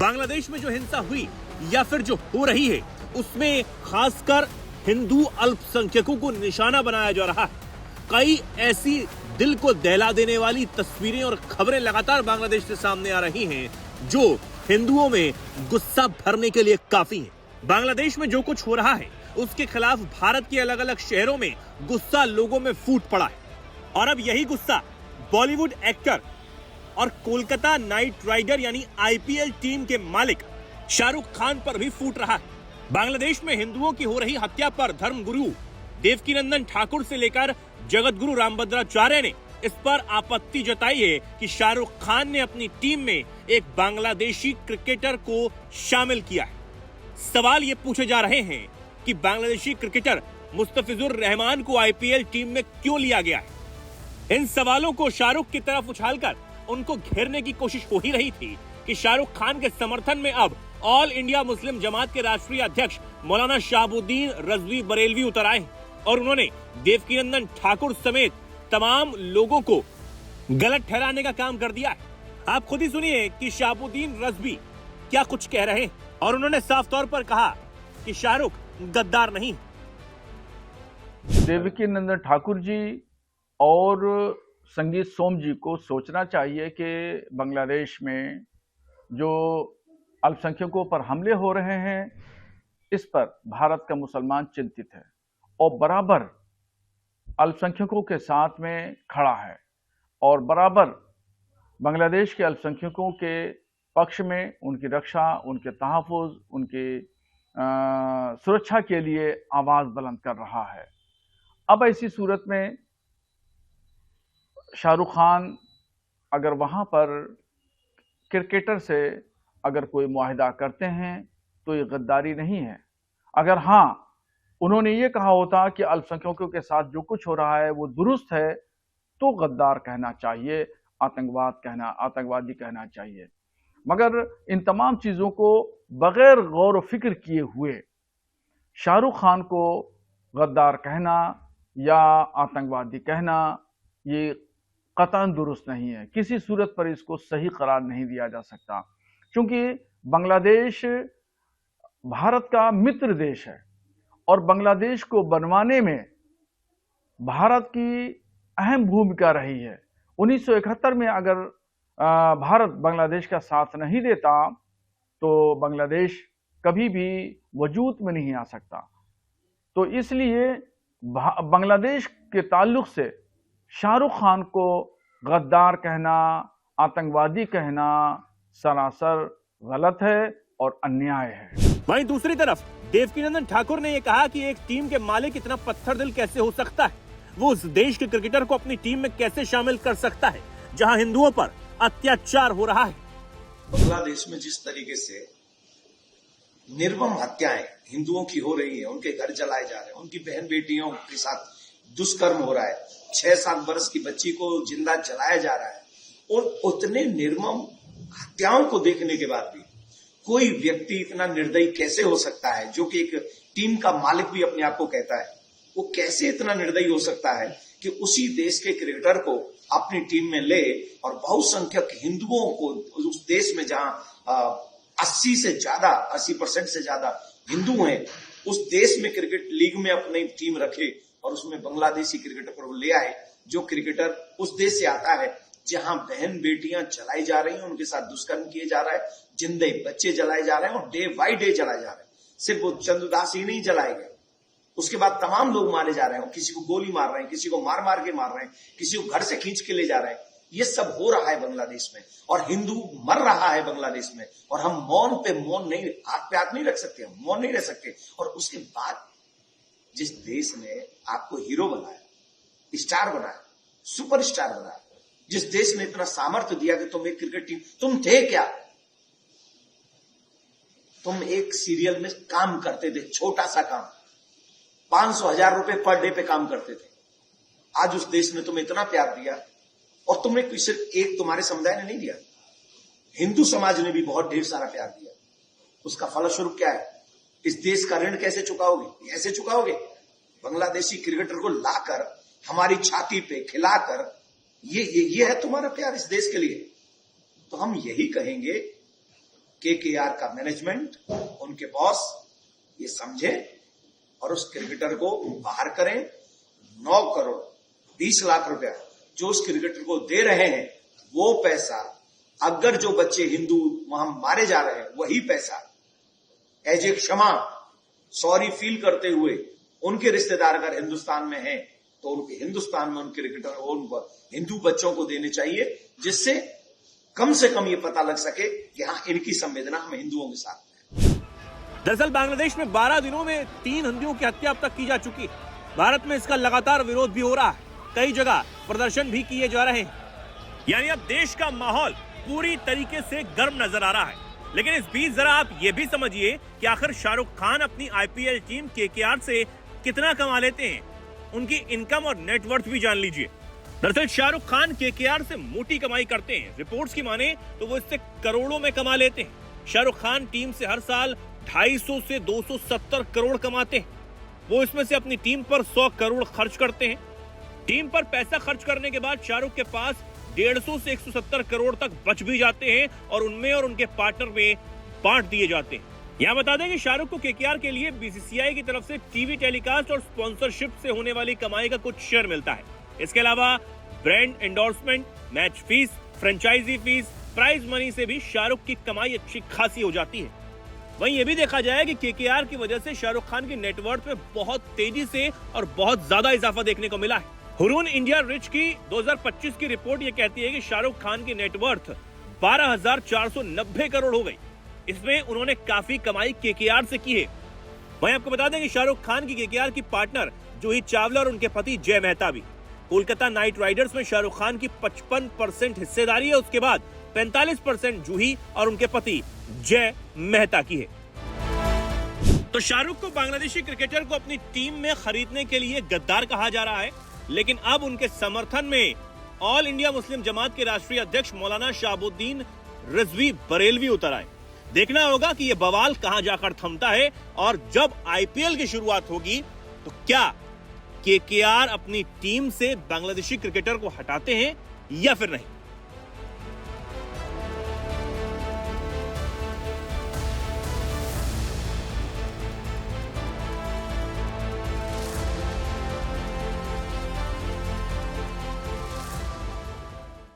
बांग्लादेश में जो हिंसा हुई या फिर जो हो रही है उसमें खासकर हिंदू अल्पसंख्यकों को निशाना बनाया जा रहा है। कई ऐसी दिल को दहला देने वाली तस्वीरें और खबरें लगातार बांग्लादेश से सामने आ रही हैं जो हिंदुओं में गुस्सा भरने के लिए काफी है। बांग्लादेश में जो कुछ हो रहा है उसके खिलाफ भारत के अलग अलग शहरों में गुस्सा लोगों में फूट पड़ा है और अब यही गुस्सा बॉलीवुड एक्टर और कोलकाता नाइट राइडर यानी आईपीएल टीम के मालिक शाहरुख खान पर भी फूट रहा है। बांग्लादेश में हिंदुओं की हो रही हत्या पर धर्मगुरु देवकीनंदन ठाकुर से लेकर जगतगुरु रामभद्राचार्य ने इस पर आपत्ति जताई है कि शाहरुख खान ने अपनी टीम में एक बांग्लादेशी क्रिकेटर को शामिल किया है। सवाल ये पूछे जा रहे हैं कि बांग्लादेशी क्रिकेटर मुस्तफिजुर रहमान को आईपीएल टीम में क्यों लिया गया है। इन सवालों को शाहरुख की तरफ उछालकर उनको घेरने की कोशिश हो ही रही थी कि शाहरुख खान के समर्थन में अब ऑल इंडिया मुस्लिम जमात के राष्ट्रीय अध्यक्ष मौलाना शहाबुद्दीन रजवी बरेलवी उतर आए और उन्होंने देवकीनंदन ठाकुर समेत तमाम लोगों को गलत ठहराने का काम कर दिया है। आप खुद ही सुनिए कि शहाबुद्दीन रजवी क्या कुछ कह रहे हैं और उन्होंने साफ तौर पर कहा कि शाहरुख गद्दार नहीं। देवकीनंदन ठाकुर जी और संगीत सोम जी को सोचना चाहिए कि बांग्लादेश में जो अल्पसंख्यकों पर हमले हो रहे हैं इस पर भारत का मुसलमान चिंतित है और बराबर अल्पसंख्यकों के साथ में खड़ा है और बराबर बांग्लादेश के अल्पसंख्यकों के पक्ष में उनकी रक्षा, उनके तहफ़्फ़ुज़, उनकी सुरक्षा के लिए आवाज़ बुलंद कर रहा है। अब ऐसी सूरत में शाहरुख खान अगर वहाँ पर क्रिकेटर से अगर कोई मुआहिदा करते हैं तो ये गद्दारी नहीं है। अगर हाँ उन्होंने ये कहा होता कि अल्पसंख्यकों के साथ जो कुछ हो रहा है वो दुरुस्त है तो गद्दार कहना चाहिए, आतंकवादी कहना चाहिए। मगर इन तमाम चीज़ों को बगैर गौर व फिक्र किए हुए शाहरुख खान को गद्दार कहना या आतंकवादी कहना ये कतई दुरुस्त नहीं है। किसी सूरत पर इसको सही करार नहीं दिया जा सकता क्योंकि बांग्लादेश भारत का मित्र देश है और बांग्लादेश को बनवाने में भारत की अहम भूमिका रही है। 1971 में अगर भारत बांग्लादेश का साथ नहीं देता तो बांग्लादेश कभी भी वजूद में नहीं आ सकता। तो इसलिए बांग्लादेश के ताल्लुक से शाहरुख खान को गद्दार कहना, आतंकवादी कहना सरासर गलत है और अन्याय है। वहीं दूसरी तरफ देवकीनंदन ठाकुर ने यह कहा कि एक टीम के मालिक इतना पत्थर दिल कैसे हो सकता है, वो उस देश के क्रिकेटर को अपनी टीम में कैसे शामिल कर सकता है जहां हिंदुओं पर अत्याचार हो रहा है। बांग्लादेश में जिस तरीके से निर्मम हत्याएं हिंदुओं की हो रही है, उनके घर जलाए जा रहे हैं, उनकी बहन बेटियों के साथ दुष्कर्म हो रहा है, 6-7 वर्ष की बच्ची को जिंदा जलाया जा रहा है और उतने निर्मम हत्याओं को देखने के बाद भी कोई व्यक्ति इतना निर्दयी कैसे हो सकता है, जो कि एक टीम का मालिक भी अपने आप को कहता है, वो कैसे इतना निर्दयी हो सकता है कि उसी देश के क्रिकेटर को अपनी टीम में ले और बहुसंख्यक हिंदुओं को उस देश में जहां 80% से ज्यादा हिंदू हैं, उस देश में क्रिकेट लीग में अपनी टीम रखे और उसमें बांग्लादेशी क्रिकेटर को ले आए, जो क्रिकेटर उस देश से आता है जहां बहन बेटियां जलाई जा रही हैं, उनके साथ दुष्कर्म किए जा रहा है, जिंदे बच्चे जलाए जा रहे हैं और डे बाई डे जलाए जा रहे हैं। सिर्फ वो चंद्रदास ही नहीं जलाए गए, उसके बाद तमाम लोग मारे जा रहे हैं, किसी को गोली मार रहे हैं, किसी को मार मार के मार रहे हैं, किसी को घर से खींच के ले जा रहे हैं। ये सब हो रहा है बांग्लादेश में और हिंदू मर रहा है बांग्लादेश में और हम मौन पे मौन नहीं, हाथ पे हाथ नहीं रख सकते, हम मौन नहीं रह सकते। और उसके बाद जिस देश ने आपको हीरो बनाया, स्टार बनाया, सुपरस्टार बनाया, जिस देश ने इतना सामर्थ्य दिया कि तुम एक क्रिकेट टीम, तुम थे क्या? तुम एक सीरियल में काम करते थे, छोटा सा काम, 500,000 रुपए पर डे पे काम करते थे। आज उस देश ने तुम्हें इतना प्यार दिया और तुमने सिर्फ एक तुम्हारे समुदाय ने नहीं दिया, हिंदू समाज ने भी बहुत ढेर सारा प्यार दिया। उसका फलस्वरूप क्या है? इस देश का ऋण कैसे चुकाओगे? ऐसे चुकाओगे? बांग्लादेशी क्रिकेटर को लाकर हमारी छाती पे खिलाकर, ये है तुम्हारा प्यार इस देश के लिए। तो हम यही कहेंगे केकेआर का मैनेजमेंट, उनके बॉस ये समझे और उस क्रिकेटर को बाहर करें। 9 करोड़ 20 लाख रुपया जो उस क्रिकेटर को दे रहे हैं, वो पैसा अगर जो बच्चे हिंदू वहां मारे जा रहे हैं, वही पैसा एज ए क्षमा, सॉरी फील करते हुए उनके रिश्तेदार अगर हिंदुस्तान में हैं, तो उनके हिंदुस्तान में उन क्रिकेटर उन हिंदू बच्चों को देने चाहिए, जिससे कम से कम ये पता लग सके कि हाँ, इनकी संवेदना हम हिंदुओं के साथ है। दरअसल बांग्लादेश में 12 दिनों में 3 हिंदुओं की हत्या अब तक की जा चुकी है। भारत में इसका लगातार विरोध भी हो रहा है, कई जगह प्रदर्शन भी किए जा रहे हैं। यानी अब देश का माहौल पूरी तरीके से गर्म नजर आ रहा है। लेकिन इस बीच जरा आप ये भी समझिए कि आखिर शाहरुख खान अपनी आईपीएल टीम केकेआर से कितना कमा लेते हैं, उनकी इनकम और नेटवर्थ भी जान लीजिए। दरअसल शाहरुख खान केकेआर से मोटी कमाई करते हैं। रिपोर्ट्स की माने तो वो इससे करोड़ों में कमा लेते हैं। शाहरुख खान टीम से हर साल 250 से 270 करोड़ कमाते हैं। वो इसमें से अपनी टीम पर 100 करोड़ खर्च करते हैं। टीम पर पैसा खर्च करने के बाद शाहरुख के पास 150 से 170 करोड़ तक बच भी जाते हैं और उनमें और उनके पार्टनर में बांट दिए जाते हैं। यहाँ बता दें कि शाहरुख को केकेआर के लिए बीसीसीआई की तरफ से टीवी टेलीकास्ट और स्पॉन्सरशिप से होने वाली कमाई का कुछ शेयर मिलता है। इसके अलावा brand endorsement, match fees, franchise fees, prize money से भी शाहरुख की कमाई अच्छी खासी हो जाती है। वहीं ये भी देखा जाए कि केकेआर की वजह से शाहरुख खान की नेटवर्थ में बहुत तेजी से और बहुत ज्यादा इजाफा देखने को मिला है। हुरून इंडिया रिच की 2025 की रिपोर्ट ये कहती है कि शाहरुख खान की नेटवर्थ 12,490 करोड़ हो गई। इसमें उन्होंने काफी कमाई केकेआर से की है। वहीं आपको बता दें कि शाहरुख खान की केकेआर की पार्टनर जूही चावला और उनके पति जय मेहता भी। कोलकाता नाइट राइडर्स में शाहरुख खान की 55% हिस्सेदारी है। उसके बाद 45% जूही और उनके पति जय मेहता की है। तो शाहरुख को बांग्लादेशी क्रिकेटर को अपनी टीम में खरीदने के लिए गद्दार कहा जा रहा है, लेकिन अब उनके समर्थन में ऑल इंडिया मुस्लिम जमात के राष्ट्रीय अध्यक्ष मौलाना शहाबुद्दीन रिजवी बरेलवी उतर आए। देखना होगा कि यह बवाल कहां जाकर थमता है और जब आईपीएल की शुरुआत होगी तो क्या केकेआर अपनी टीम से बांग्लादेशी क्रिकेटर को हटाते हैं या फिर नहीं।